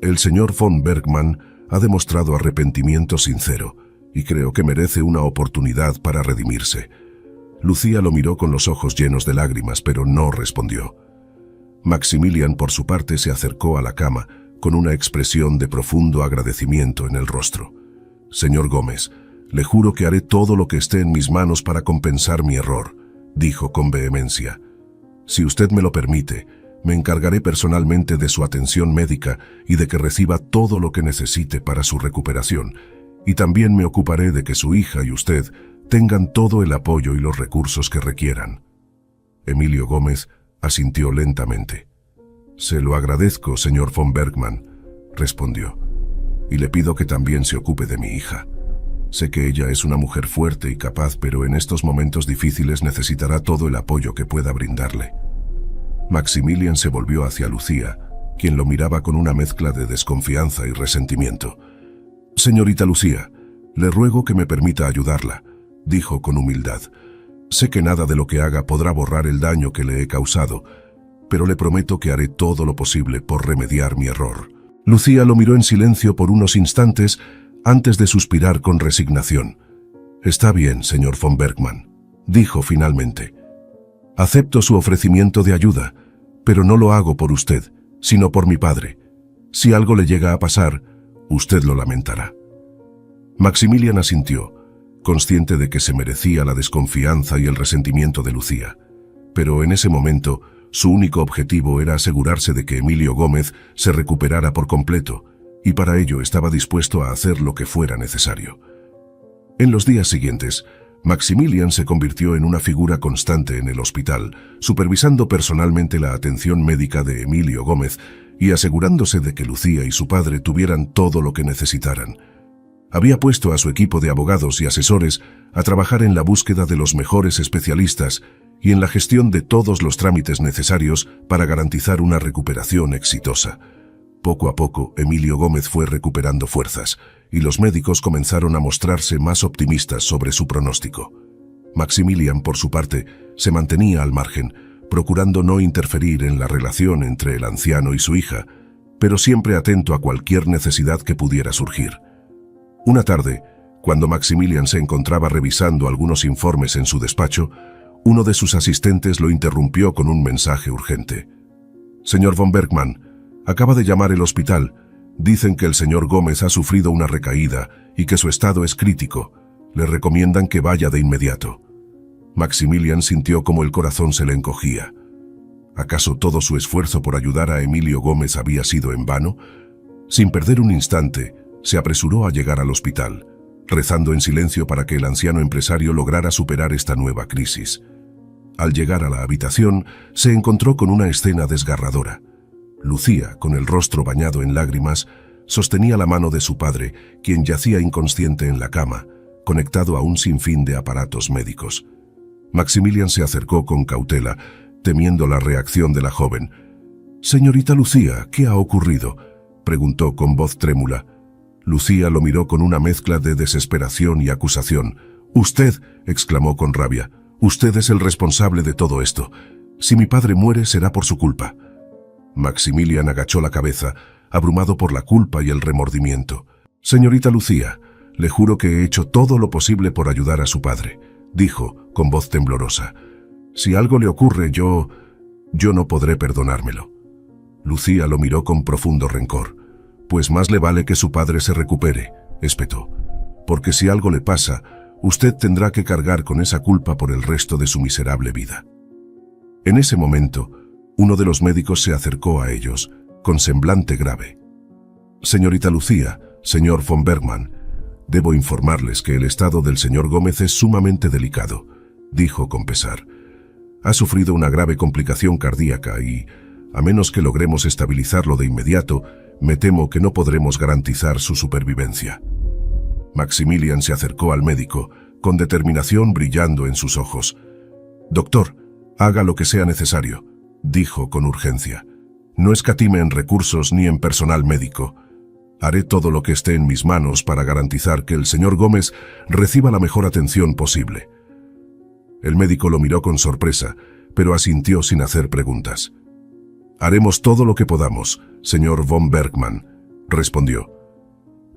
«El señor von Bergmann ha demostrado arrepentimiento sincero y creo que merece una oportunidad para redimirse». Lucía lo miró con los ojos llenos de lágrimas, pero no respondió. Maximilian, por su parte, se acercó a la cama, con una expresión de profundo agradecimiento en el rostro. «Señor Gómez, le juro que haré todo lo que esté en mis manos para compensar mi error», dijo con vehemencia. «Si usted me lo permite, me encargaré personalmente de su atención médica y de que reciba todo lo que necesite para su recuperación, y también me ocuparé de que su hija y usted tengan todo el apoyo y los recursos que requieran». Emilio Gómez asintió lentamente. «Se lo agradezco, señor von Bergmann», respondió, «y le pido que también se ocupe de mi hija. Sé que ella es una mujer fuerte y capaz, pero en estos momentos difíciles necesitará todo el apoyo que pueda brindarle». Maximilian se volvió hacia Lucía, quien lo miraba con una mezcla de desconfianza y resentimiento. «Señorita Lucía, le ruego que me permita ayudarla», dijo con humildad. «Sé que nada de lo que haga podrá borrar el daño que le he causado, pero le prometo que haré todo lo posible por remediar mi error». Lucía lo miró en silencio por unos instantes antes de suspirar con resignación. «Está bien, señor von Bergmann», dijo finalmente. «Acepto su ofrecimiento de ayuda, pero no lo hago por usted, sino por mi padre. Si algo le llega a pasar, usted lo lamentará». Maximilian asintió, consciente de que se merecía la desconfianza y el resentimiento de Lucía. Pero en ese momento, su único objetivo era asegurarse de que Emilio Gómez se recuperara por completo, y para ello estaba dispuesto a hacer lo que fuera necesario. En los días siguientes, Maximilian se convirtió en una figura constante en el hospital, supervisando personalmente la atención médica de Emilio Gómez y asegurándose de que Lucía y su padre tuvieran todo lo que necesitaran. Había puesto a su equipo de abogados y asesores a trabajar en la búsqueda de los mejores especialistas y en la gestión de todos los trámites necesarios para garantizar una recuperación exitosa. Poco a poco, Emilio Gómez fue recuperando fuerzas, y los médicos comenzaron a mostrarse más optimistas sobre su pronóstico. Maximilian, por su parte, se mantenía al margen, procurando no interferir en la relación entre el anciano y su hija, pero siempre atento a cualquier necesidad que pudiera surgir. Una tarde, cuando Maximilian se encontraba revisando algunos informes en su despacho, uno de sus asistentes lo interrumpió con un mensaje urgente. «Señor von Bergmann, acaba de llamar el hospital. Dicen que el señor Gómez ha sufrido una recaída y que su estado es crítico. Le recomiendan que vaya de inmediato». Maximilian sintió como el corazón se le encogía. ¿Acaso todo su esfuerzo por ayudar a Emilio Gómez había sido en vano? Sin perder un instante, se apresuró a llegar al hospital, rezando en silencio para que el anciano empresario lograra superar esta nueva crisis. Al llegar a la habitación, se encontró con una escena desgarradora. Lucía, con el rostro bañado en lágrimas, sostenía la mano de su padre, quien yacía inconsciente en la cama, conectado a un sinfín de aparatos médicos. Maximilian se acercó con cautela, temiendo la reacción de la joven. «Señorita Lucía, ¿qué ha ocurrido?», preguntó con voz trémula. Lucía lo miró con una mezcla de desesperación y acusación. «Usted», exclamó con rabia, «usted es el responsable de todo esto. Si mi padre muere, será por su culpa». Maximilian agachó la cabeza, abrumado por la culpa y el remordimiento. «Señorita Lucía, le juro que he hecho todo lo posible por ayudar a su padre», dijo, con voz temblorosa. «Si algo le ocurre, yo no podré perdonármelo». Lucía lo miró con profundo rencor. «Pues más le vale que su padre se recupere», espetó. «Porque si algo le pasa, usted tendrá que cargar con esa culpa por el resto de su miserable vida». En ese momento, uno de los médicos se acercó a ellos, con semblante grave. «Señorita Lucía, señor von Bergmann, debo informarles que el estado del señor Gómez es sumamente delicado», dijo con pesar. «Ha sufrido una grave complicación cardíaca y, a menos que logremos estabilizarlo de inmediato, me temo que no podremos garantizar su supervivencia». Maximilian se acercó al médico, con determinación brillando en sus ojos. «Doctor, haga lo que sea necesario», dijo con urgencia. «No escatime en recursos ni en personal médico. Haré todo lo que esté en mis manos para garantizar que el señor Gómez reciba la mejor atención posible». El médico lo miró con sorpresa, pero asintió sin hacer preguntas. «Haremos todo lo que podamos, señor von Bergmann», respondió.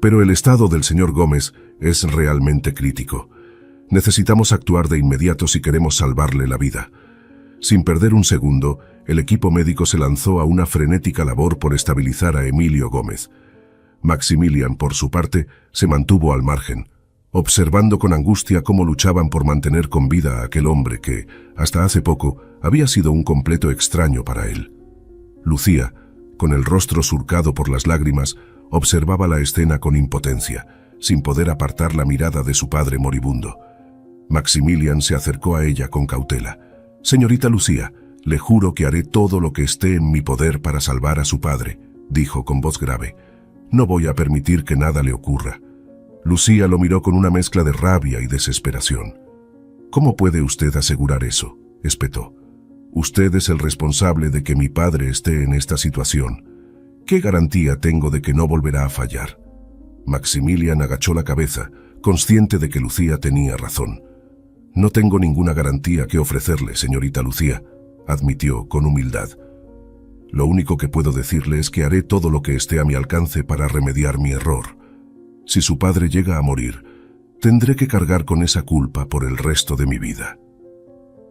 «Pero el estado del señor Gómez es realmente crítico. Necesitamos actuar de inmediato si queremos salvarle la vida». Sin perder un segundo, el equipo médico se lanzó a una frenética labor por estabilizar a Emilio Gómez. Maximilian, por su parte, se mantuvo al margen, observando con angustia cómo luchaban por mantener con vida a aquel hombre que, hasta hace poco, había sido un completo extraño para él. Lucía, con el rostro surcado por las lágrimas, observaba la escena con impotencia, sin poder apartar la mirada de su padre moribundo. Maximilian se acercó a ella con cautela. «Señorita Lucía, le juro que haré todo lo que esté en mi poder para salvar a su padre», dijo con voz grave. «No voy a permitir que nada le ocurra». Lucía lo miró con una mezcla de rabia y desesperación. «¿Cómo puede usted asegurar eso?», espetó. «Usted es el responsable de que mi padre esté en esta situación. ¿Qué garantía tengo de que no volverá a fallar?». Maximilian agachó la cabeza, consciente de que Lucía tenía razón. «No tengo ninguna garantía que ofrecerle, señorita Lucía», admitió con humildad. «Lo único que puedo decirle es que haré todo lo que esté a mi alcance para remediar mi error. Si su padre llega a morir, tendré que cargar con esa culpa por el resto de mi vida».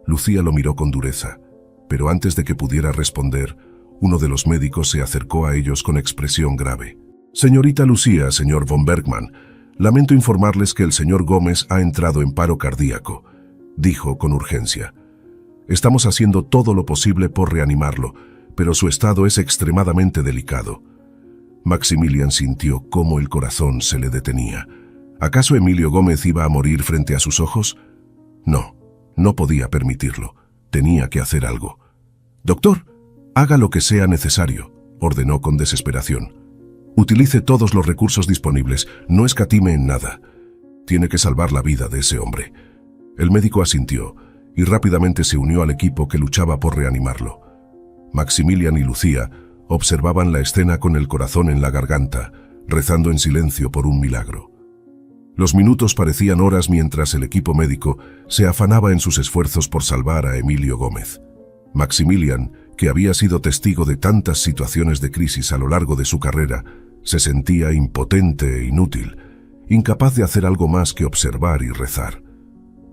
Lucía lo miró con dureza, pero antes de que pudiera responder, uno de los médicos se acercó a ellos con expresión grave. «Señorita Lucía, señor von Bergmann, lamento informarles que el señor Gómez ha entrado en paro cardíaco», dijo con urgencia. «Estamos haciendo todo lo posible por reanimarlo, pero su estado es extremadamente delicado». Maximilian sintió cómo el corazón se le detenía. ¿Acaso Emilio Gómez iba a morir frente a sus ojos? No, no podía permitirlo. Tenía que hacer algo. «Doctor, haga lo que sea necesario», ordenó con desesperación. «Utilice todos los recursos disponibles, no escatime en nada. Tiene que salvar la vida de ese hombre». El médico asintió y rápidamente se unió al equipo que luchaba por reanimarlo. Maximilian y Lucía observaban la escena con el corazón en la garganta, rezando en silencio por un milagro. Los minutos parecían horas mientras el equipo médico se afanaba en sus esfuerzos por salvar a Emilio Gómez. Maximilian, que había sido testigo de tantas situaciones de crisis a lo largo de su carrera, se sentía impotente e inútil, incapaz de hacer algo más que observar y rezar.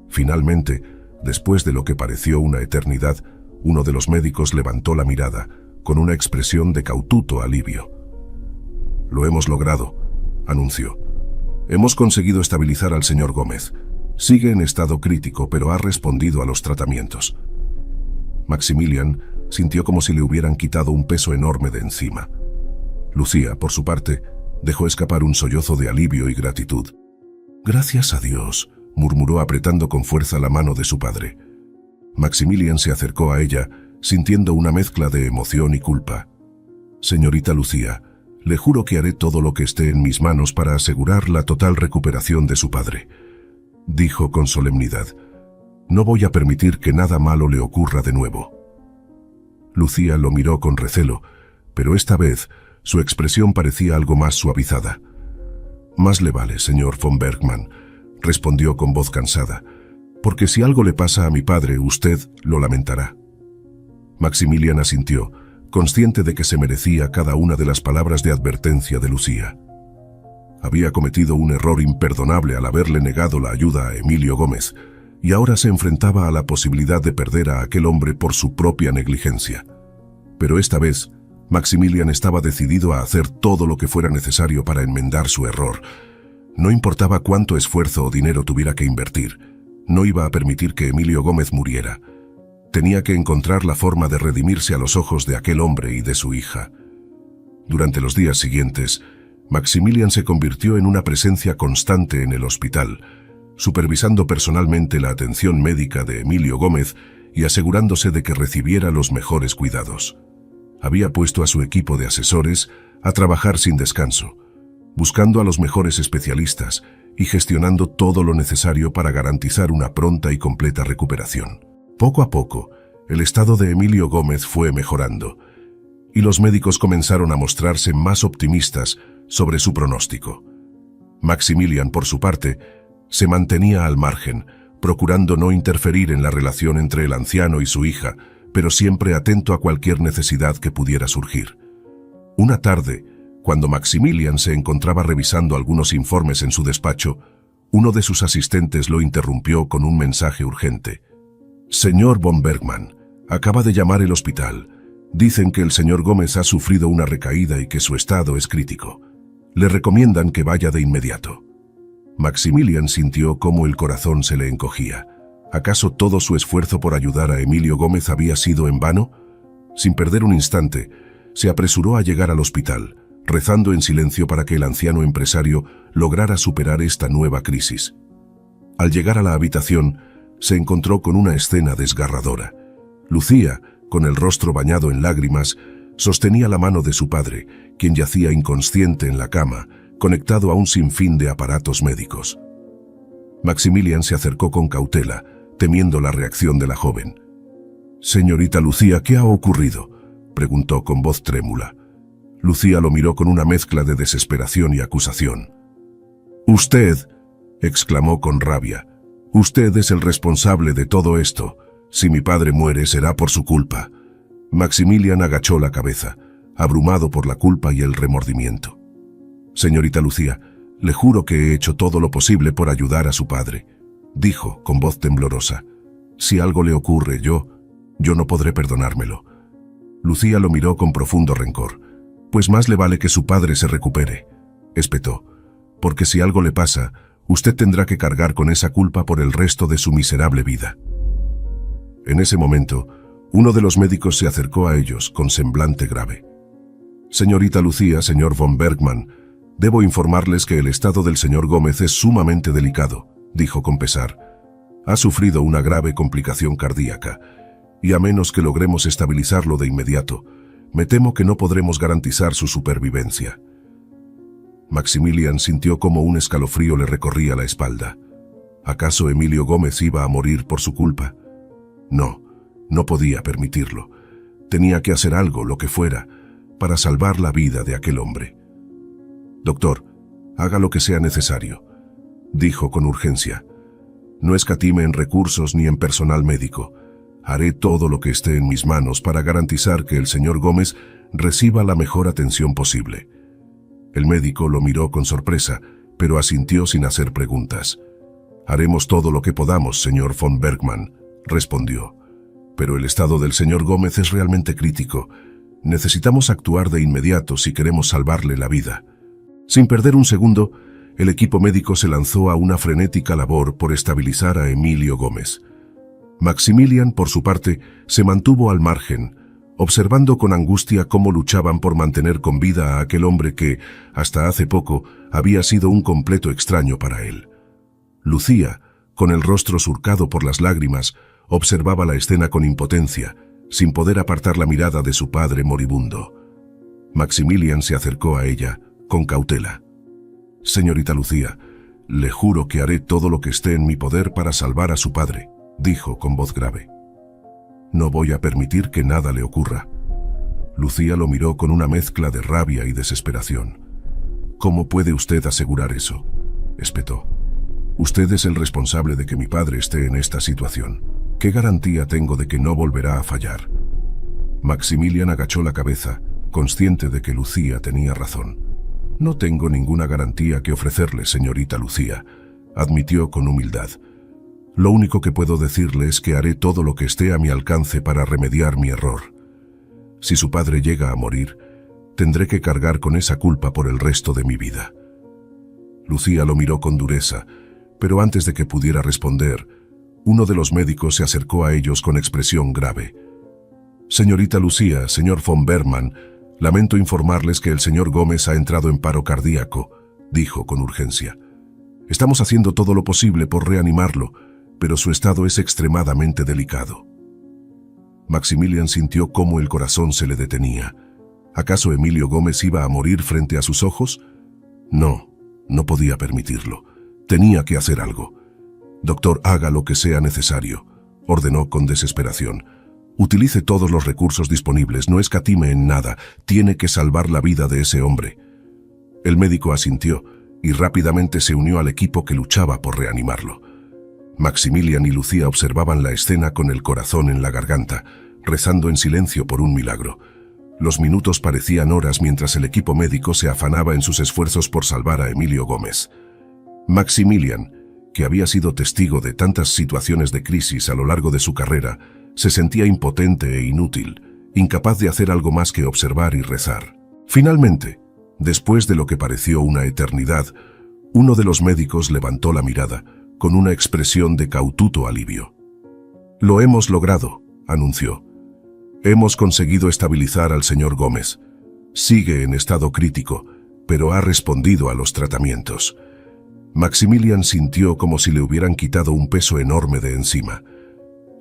Finalmente, después de lo que pareció una eternidad, uno de los médicos levantó la mirada, con una expresión de caututo alivio. «Lo hemos logrado», anunció. «Hemos conseguido estabilizar al señor Gómez. Sigue en estado crítico, pero ha respondido a los tratamientos». Maximilian sintió como si le hubieran quitado un peso enorme de encima. Lucía, por su parte, dejó escapar un sollozo de alivio y gratitud. «Gracias a Dios», murmuró apretando con fuerza la mano de su padre. Maximilian se acercó a ella, sintiendo una mezcla de emoción y culpa. «Señorita Lucía, le juro que haré todo lo que esté en mis manos para asegurar la total recuperación de su padre», dijo con solemnidad. «No voy a permitir que nada malo le ocurra de nuevo». Lucía lo miró con recelo, pero esta vez su expresión parecía algo más suavizada. «Más le vale, señor von Bergmann», respondió con voz cansada, «porque si algo le pasa a mi padre, usted lo lamentará». Maximilian asintió, consciente de que se merecía cada una de las palabras de advertencia de Lucía. Había cometido un error imperdonable al haberle negado la ayuda a Emilio Gómez, y ahora se enfrentaba a la posibilidad de perder a aquel hombre por su propia negligencia. Pero esta vez, Maximilian estaba decidido a hacer todo lo que fuera necesario para enmendar su error. No importaba cuánto esfuerzo o dinero tuviera que invertir, no iba a permitir que Emilio Gómez muriera. Tenía que encontrar la forma de redimirse a los ojos de aquel hombre y de su hija. Durante los días siguientes, Maximilian se convirtió en una presencia constante en el hospital, supervisando personalmente la atención médica de Emilio Gómez y asegurándose de que recibiera los mejores cuidados. Había puesto a su equipo de asesores a trabajar sin descanso, buscando a los mejores especialistas y gestionando todo lo necesario para garantizar una pronta y completa recuperación. Poco a poco, el estado de Emilio Gómez fue mejorando, y los médicos comenzaron a mostrarse más optimistas sobre su pronóstico. Maximilian, por su parte, se mantenía al margen, procurando no interferir en la relación entre el anciano y su hija, pero siempre atento a cualquier necesidad que pudiera surgir. Una tarde, cuando Maximilian se encontraba revisando algunos informes en su despacho, uno de sus asistentes lo interrumpió con un mensaje urgente. «Señor von Bergmann, Acaba de llamar el hospital. Dicen que el señor Gómez ha sufrido una recaída y que su estado es crítico. Le recomiendan que vaya de inmediato. Maximilian sintió cómo el corazón se le encogía. ¿Acaso todo su esfuerzo por ayudar a Emilio Gómez había sido en vano? Sin perder un instante, se apresuró a llegar al hospital, rezando en silencio para que el anciano empresario lograra superar esta nueva crisis. Al llegar a la habitación, se encontró con una escena desgarradora. Lucía, con el rostro bañado en lágrimas, sostenía la mano de su padre, quien yacía inconsciente en la cama, conectado a un sinfín de aparatos médicos. Maximilian se acercó con cautela, temiendo la reacción de la joven. «Señorita Lucía, ¿qué ha ocurrido?», preguntó con voz trémula. Lucía lo miró con una mezcla de desesperación y acusación. «Usted», exclamó con rabia, «usted es el responsable de todo esto. Si mi padre muere, será por su culpa». Maximilian agachó la cabeza, abrumado por la culpa y el remordimiento. «Señorita Lucía, le juro que he hecho todo lo posible por ayudar a su padre», dijo con voz temblorosa. «Si algo le ocurre, yo no podré perdonármelo». Lucía lo miró con profundo rencor. «Pues más le vale que su padre se recupere», espetó, «porque si algo le pasa, usted tendrá que cargar con esa culpa por el resto de su miserable vida». En ese momento, uno de los médicos se acercó a ellos con semblante grave. «Señorita Lucía, señor von Bergmann, debo informarles que el estado del señor Gómez es sumamente delicado», dijo con pesar. «Ha sufrido una grave complicación cardíaca, y a menos que logremos estabilizarlo de inmediato, me temo que no podremos garantizar su supervivencia». Maximilian sintió como un escalofrío le recorría la espalda. ¿Acaso Emilio Gómez iba a morir por su culpa? No podía permitirlo. Tenía que hacer algo, lo que fuera, para salvar la vida de aquel hombre. «Doctor, haga lo que sea necesario», dijo con urgencia. «No escatime en recursos ni en personal médico. Haré todo lo que esté en mis manos para garantizar que el señor Gómez reciba la mejor atención posible». El médico lo miró con sorpresa, pero asintió sin hacer preguntas. «Haremos todo lo que podamos, señor von Bergmann», respondió. «Pero el estado del señor Gómez es realmente crítico. Necesitamos actuar de inmediato si queremos salvarle la vida». Sin perder un segundo, el equipo médico se lanzó a una frenética labor por estabilizar a Emilio Gómez. Maximilian, por su parte, se mantuvo al margen, observando con angustia cómo luchaban por mantener con vida a aquel hombre que, hasta hace poco, había sido un completo extraño para él. Lucía, con el rostro surcado por las lágrimas, observaba la escena con impotencia, sin poder apartar la mirada de su padre moribundo. Maximilian se acercó a ella, con cautela. «Señorita Lucía, le juro que haré todo lo que esté en mi poder para salvar a su padre», dijo con voz grave. «No voy a permitir que nada le ocurra». Lucía lo miró con una mezcla de rabia y desesperación. «¿Cómo puede usted asegurar eso?», espetó. «Usted es el responsable de que mi padre esté en esta situación. ¿Qué garantía tengo de que no volverá a fallar?». Maximilian agachó la cabeza, consciente de que Lucía tenía razón. «No tengo ninguna garantía que ofrecerle, señorita Lucía», admitió con humildad. «Lo único que puedo decirle es que haré todo lo que esté a mi alcance para remediar mi error. Si su padre llega a morir, tendré que cargar con esa culpa por el resto de mi vida». Lucía lo miró con dureza, pero antes de que pudiera responder, uno de los médicos se acercó a ellos con expresión grave. «Señorita Lucía, señor von Bergmann, lamento informarles que el señor Gómez ha entrado en paro cardíaco», dijo con urgencia. «Estamos haciendo todo lo posible por reanimarlo, pero su estado es extremadamente delicado». Maximilian sintió cómo el corazón se le detenía. ¿Acaso Emilio Gómez iba a morir frente a sus ojos? No podía permitirlo. Tenía que hacer algo. «Doctor, haga lo que sea necesario», ordenó con desesperación. «Utilice todos los recursos disponibles, no escatime en nada. Tiene que salvar la vida de ese hombre». El médico asintió y rápidamente se unió al equipo que luchaba por reanimarlo. Maximilian y Lucía observaban la escena con el corazón en la garganta, rezando en silencio por un milagro. Los minutos parecían horas mientras el equipo médico se afanaba en sus esfuerzos por salvar a Emilio Gómez. Maximilian, que había sido testigo de tantas situaciones de crisis a lo largo de su carrera, Se sentía impotente e inútil, incapaz de hacer algo más que observar y rezar. Finalmente, después de lo que pareció una eternidad, uno de los médicos levantó la mirada, con una expresión de caututo alivio. «Lo hemos logrado», anunció. «Hemos conseguido estabilizar al señor Gómez. Sigue en estado crítico, pero ha respondido a los tratamientos». Maximilian sintió como si le hubieran quitado un peso enorme de encima.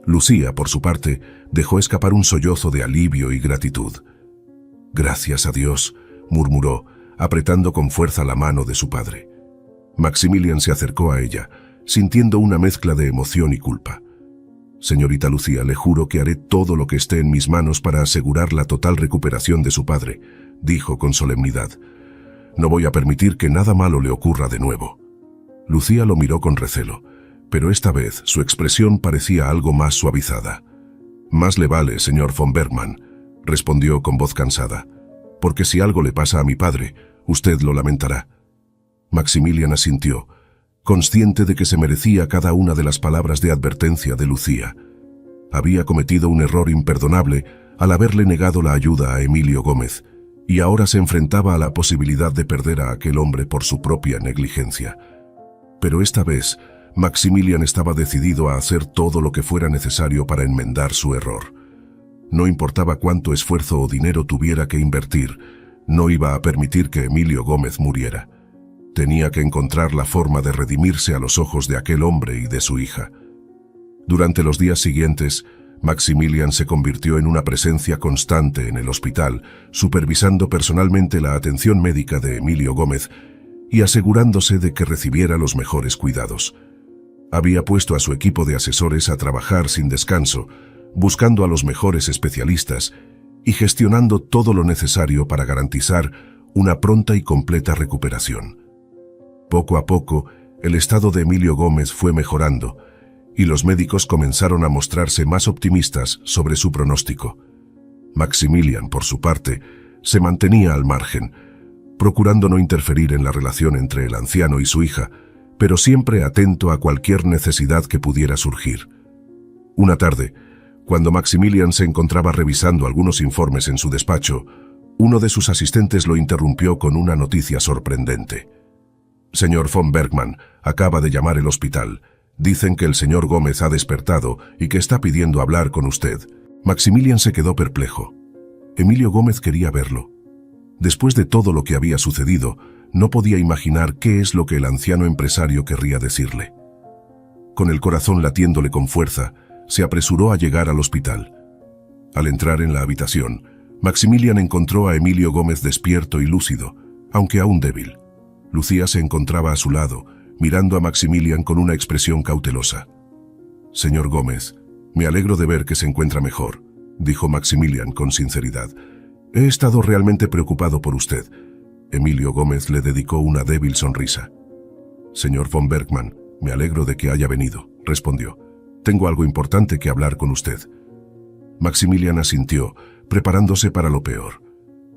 Lucía, por su parte, dejó escapar un sollozo de alivio y gratitud. «Gracias a Dios», murmuró, apretando con fuerza la mano de su padre. Maximilian se acercó a ella, sintiendo una mezcla de emoción y culpa. «Señorita Lucía, le juro que haré todo lo que esté en mis manos para asegurar la total recuperación de su padre», dijo con solemnidad. «No voy a permitir que nada malo le ocurra de nuevo». Lucía lo miró con recelo, pero esta vez su expresión parecía algo más suavizada. «Más le vale, señor von Bergmann», respondió con voz cansada, «porque si algo le pasa a mi padre, usted lo lamentará». Maximilian asintió, consciente de que se merecía cada una de las palabras de advertencia de Lucía. Había cometido un error imperdonable al haberle negado la ayuda a Emilio Gómez, y ahora se enfrentaba a la posibilidad de perder a aquel hombre por su propia negligencia. Pero esta vez, Maximilian estaba decidido a hacer todo lo que fuera necesario para enmendar su error. No importaba cuánto esfuerzo o dinero tuviera que invertir, no iba a permitir que Emilio Gómez muriera. Tenía que encontrar la forma de redimirse a los ojos de aquel hombre y de su hija. Durante los días siguientes, Maximilian se convirtió en una presencia constante en el hospital, supervisando personalmente la atención médica de Emilio Gómez y asegurándose de que recibiera los mejores cuidados. Había puesto a su equipo de asesores a trabajar sin descanso, buscando a los mejores especialistas y gestionando todo lo necesario para garantizar una pronta y completa recuperación. Poco a poco, el estado de Emilio Gómez fue mejorando y los médicos comenzaron a mostrarse más optimistas sobre su pronóstico. Maximilian, por su parte, se mantenía al margen, procurando no interferir en la relación entre el anciano y su hija, pero siempre atento a cualquier necesidad que pudiera surgir. Una tarde, cuando Maximilian se encontraba revisando algunos informes en su despacho, uno de sus asistentes lo interrumpió con una noticia sorprendente. «Señor von Bergmann, acaba de llamar el hospital. Dicen que el señor Gómez ha despertado y que está pidiendo hablar con usted». Maximilian se quedó perplejo. Emilio Gómez quería verlo. Después de todo lo que había sucedido, no podía imaginar qué es lo que el anciano empresario querría decirle. Con el corazón latiéndole con fuerza, se apresuró a llegar al hospital. Al entrar en la habitación, Maximilian encontró a Emilio Gómez despierto y lúcido, aunque aún débil. Lucía se encontraba a su lado, mirando a Maximilian con una expresión cautelosa. «Señor Gómez, me alegro de ver que se encuentra mejor», dijo Maximilian con sinceridad. «He estado realmente preocupado por usted». Emilio Gómez le dedicó una débil sonrisa. «Señor von Bergmann, me alegro de que haya venido», respondió. «Tengo algo importante que hablar con usted». Maximilian asintió, preparándose para lo peor.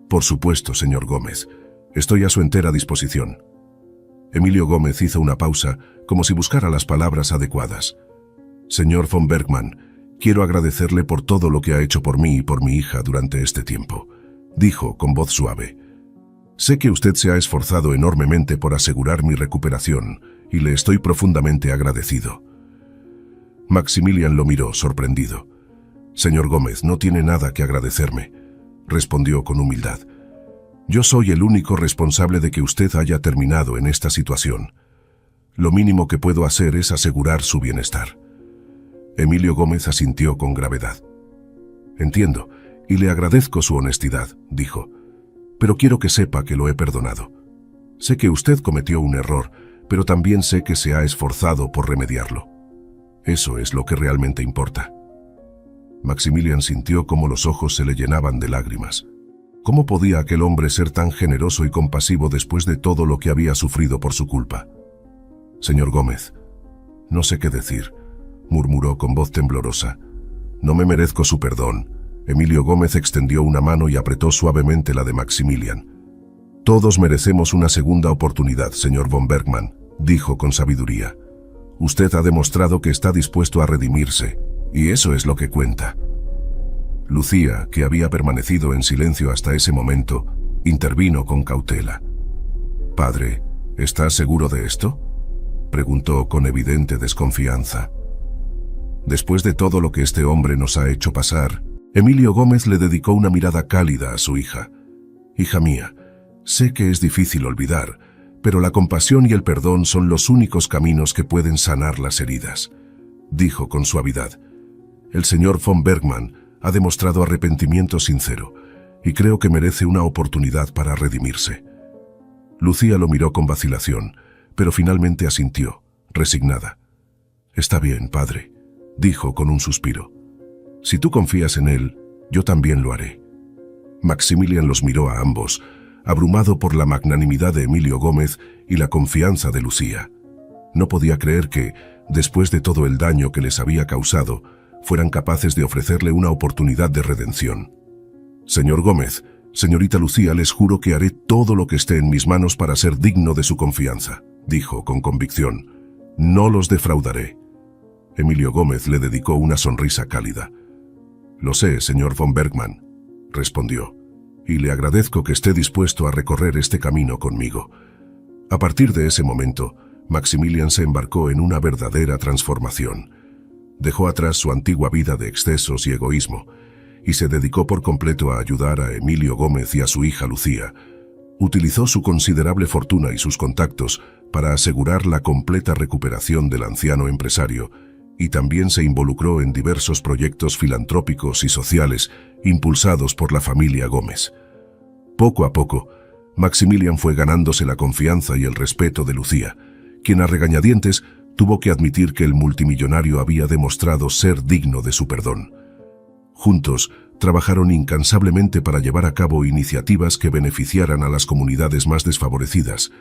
«Por supuesto, señor Gómez. Estoy a su entera disposición». Emilio Gómez hizo una pausa, como si buscara las palabras adecuadas. «Señor von Bergmann, quiero agradecerle por todo lo que ha hecho por mí y por mi hija durante este tiempo», dijo con voz suave. «Sé que usted se ha esforzado enormemente por asegurar mi recuperación y le estoy profundamente agradecido». Maximilian lo miró, sorprendido. «Señor Gómez, no tiene nada que agradecerme», respondió con humildad. «Yo soy el único responsable de que usted haya terminado en esta situación. Lo mínimo que puedo hacer es asegurar su bienestar». Emilio Gómez asintió con gravedad. «Entiendo, y le agradezco su honestidad», dijo. «Pero quiero que sepa que lo he perdonado. Sé que usted cometió un error, pero también sé que se ha esforzado por remediarlo. Eso es lo que realmente importa». Maximilian sintió cómo los ojos se le llenaban de lágrimas. ¿Cómo podía aquel hombre ser tan generoso y compasivo después de todo lo que había sufrido por su culpa? «Señor Gómez, no sé qué decir», murmuró con voz temblorosa. «No me merezco su perdón». Emilio Gómez extendió una mano y apretó suavemente la de Maximilian. «Todos merecemos una segunda oportunidad, señor von Bergmann», dijo con sabiduría. «Usted ha demostrado que está dispuesto a redimirse, Y eso es lo que cuenta. Lucía, que había permanecido en silencio hasta ese momento, intervino con cautela. «Padre, ¿estás seguro de esto?», preguntó con evidente desconfianza. Después de todo lo que este hombre nos ha hecho pasar, Emilio Gómez le dedicó una mirada cálida a su hija. «Hija mía, sé que es difícil olvidar, pero la compasión y el perdón son los únicos caminos que pueden sanar las heridas», dijo con suavidad. «El señor von Bergmann ha demostrado arrepentimiento sincero y creo que merece una oportunidad para redimirse». Lucía lo miró con vacilación, pero finalmente asintió, resignada. «Está bien, padre», dijo con un suspiro. «Si tú confías en él, yo también lo haré». Maximilian los miró a ambos, abrumado por la magnanimidad de Emilio Gómez y la confianza de Lucía. No podía creer que, después de todo el daño que les había causado, fueran capaces de ofrecerle una oportunidad de redención. «Señor Gómez, señorita Lucía, les juro que haré todo lo que esté en mis manos para ser digno de su confianza», dijo con convicción. «No los defraudaré». Emilio Gómez le dedicó una sonrisa cálida. «Lo sé, señor von Bergmann», respondió, «y le agradezco que esté dispuesto a recorrer este camino conmigo». A partir de ese momento, Maximilian se embarcó en una verdadera transformación. Dejó atrás su antigua vida de excesos y egoísmo, y se dedicó por completo a ayudar a Emilio Gómez y a su hija Lucía. Utilizó su considerable fortuna y sus contactos para asegurar la completa recuperación del anciano empresario, y también se involucró en diversos proyectos filantrópicos y sociales impulsados por la familia Gómez. Poco a poco, Maximilian fue ganándose la confianza y el respeto de Lucía, quien a regañadientes tuvo que admitir que el multimillonario había demostrado ser digno de su perdón. Juntos, trabajaron incansablemente para llevar a cabo iniciativas que beneficiaran a las comunidades más desfavorecidas,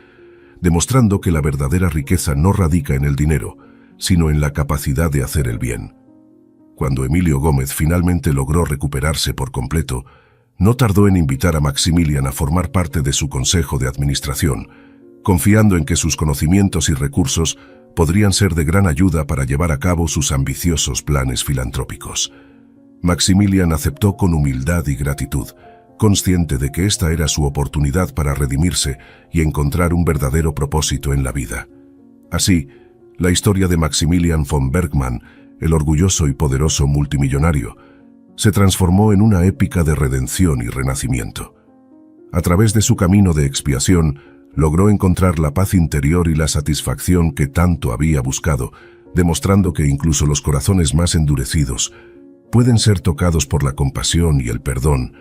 demostrando que la verdadera riqueza no radica en el dinero, sino en la capacidad de hacer el bien. Cuando Emilio Gómez finalmente logró recuperarse por completo, no tardó en invitar a Maximilian a formar parte de su consejo de administración, confiando en que sus conocimientos y recursos podrían ser de gran ayuda para llevar a cabo sus ambiciosos planes filantrópicos. Maximilian aceptó con humildad y gratitud, consciente de que esta era su oportunidad para redimirse y encontrar un verdadero propósito en la vida. Así, la historia de Maximilian von Bergmann, el orgulloso y poderoso multimillonario, se transformó en una épica de redención y renacimiento. A través de su camino de expiación, logró encontrar la paz interior y la satisfacción que tanto había buscado, demostrando que incluso los corazones más endurecidos pueden ser tocados por la compasión y el perdón